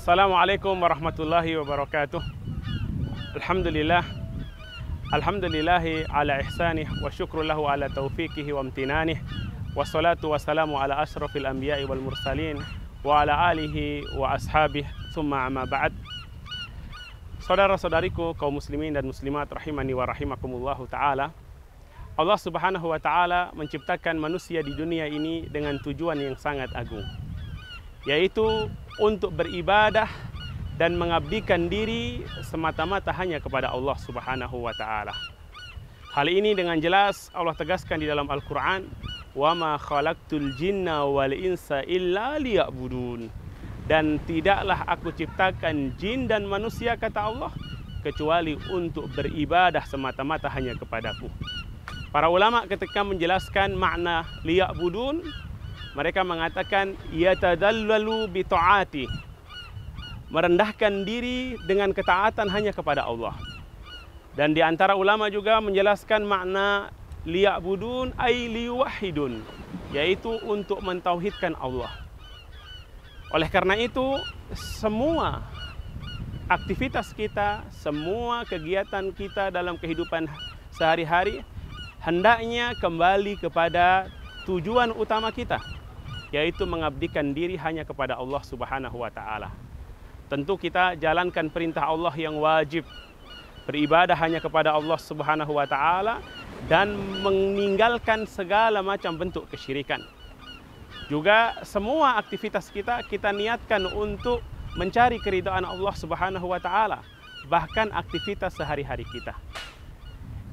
Assalamualaikum warahmatullahi wabarakatuh. Alhamdulillah. Alhamdulillahi ala ihsanih wa syukru lahu ala taufiqihi wa amtinanih. Wassalatu wassalamu ala ashrafil anbiya'i wal mursalin wa ala alihi wa ashabih thumma amma ba'd. Saudara-saudariku kaum muslimin dan muslimat rahimani wa rahimakumullahu ta'ala. Allah subhanahu wa ta'ala menciptakan manusia di dunia ini dengan tujuan yang sangat agung, yaitu untuk beribadah dan mengabdikan diri semata-mata hanya kepada Allah subhanahu wa ta'ala. Hal ini dengan jelas Allah tegaskan di dalam Al-Quran, wa ma khalaqtul jinna wal insa illa liya'budun. Dan tidaklah aku ciptakan jin dan manusia, kata Allah, kecuali untuk beribadah semata-mata hanya kepadaku. Para ulama ketika menjelaskan makna liya'budun, mereka mengatakan yatadallalu bi ta'ati, merendahkan diri dengan ketaatan hanya kepada Allah. Dan di antara ulama juga menjelaskan makna liya'budun ay liwahidun, yaitu untuk mentauhidkan Allah. Oleh karena itu, semua aktivitas kita, semua kegiatan kita dalam kehidupan sehari-hari hendaknya kembali kepada tujuan utama kita, yaitu mengabdikan diri hanya kepada Allah subhanahu wa ta'ala. Tentu kita jalankan perintah Allah yang wajib, beribadah hanya kepada Allah subhanahu wa ta'ala, dan meninggalkan segala macam bentuk kesyirikan. Juga semua aktivitas kita niatkan untuk mencari keridhaan Allah subhanahu wa ta'ala, bahkan aktivitas sehari-hari kita.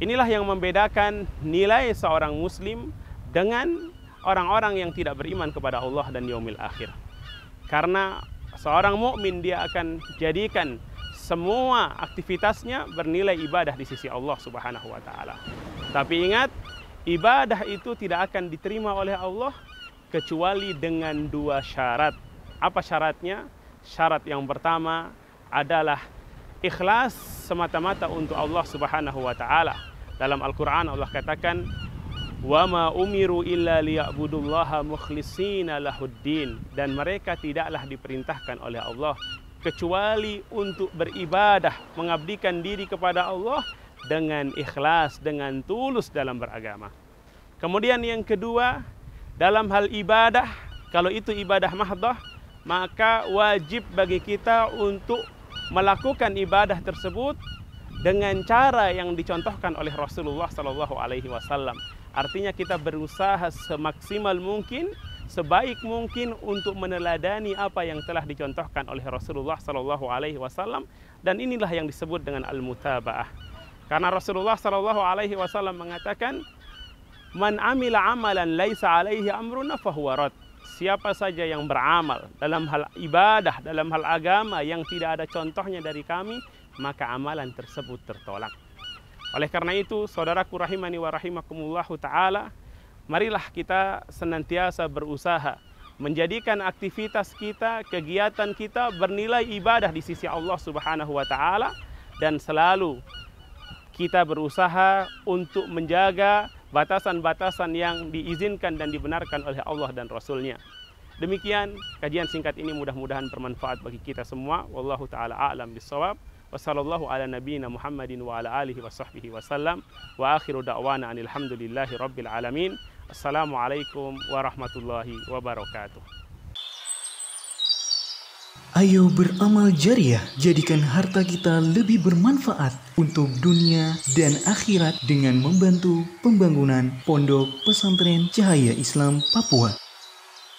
Inilah yang membedakan nilai seorang muslim dengan orang-orang yang tidak beriman kepada Allah dan yaumil akhir. Karena seorang mukmin dia akan jadikan semua aktivitasnya bernilai ibadah di sisi Allah subhanahu wa ta'ala. Tapi ingat, ibadah itu tidak akan diterima oleh Allah kecuali dengan dua syarat. Apa syaratnya? Syarat yang pertama adalah ikhlas semata-mata untuk Allah subhanahu wa ta'ala. Dalam Al-Quran Allah katakan, wa ma umiru illa liya'budullaha mukhlishina lahuddin, dan mereka tidaklah diperintahkan oleh Allah kecuali untuk beribadah, mengabdikan diri kepada Allah dengan ikhlas, dengan tulus dalam beragama. Kemudian yang kedua, dalam hal ibadah, kalau itu ibadah mahdhah, maka wajib bagi kita untuk melakukan ibadah tersebut dengan cara yang dicontohkan oleh Rasulullah SAW. Artinya kita berusaha semaksimal mungkin, sebaik mungkin untuk meneladani apa yang telah dicontohkan oleh Rasulullah SAW, dan inilah yang disebut dengan al-mutaba'ah. Karena Rasulullah SAW mengatakan, man amila amalan laisa alaihi amruna fahuwa rad. Siapa saja yang beramal dalam hal ibadah, dalam hal agama yang tidak ada contohnya dari kami, maka amalan tersebut tertolak. Oleh karena itu, saudaraku rahimani wa rahimakumullahu ta'ala, marilah kita senantiasa berusaha menjadikan aktivitas kita, kegiatan kita bernilai ibadah di sisi Allah subhanahu wa ta'ala, dan selalu kita berusaha untuk menjaga batasan-batasan yang diizinkan dan dibenarkan oleh Allah dan Rasulnya. Demikian kajian singkat ini, mudah-mudahan bermanfaat bagi kita semua. Wallahu ta'ala a'lam bissawab. Wassallallahu ala nabiyyina Muhammadin wa ala alihi wa sahbihi wasallam. Wa akhiru da'wana anilhamdulillahi rabbil alamin. Assalamualaikum warahmatullahi wabarakatuh. Ayo beramal jariah, jadikan harta kita lebih bermanfaat untuk dunia dan akhirat dengan membantu pembangunan Pondok Pesantren Cahaya Islam Papua.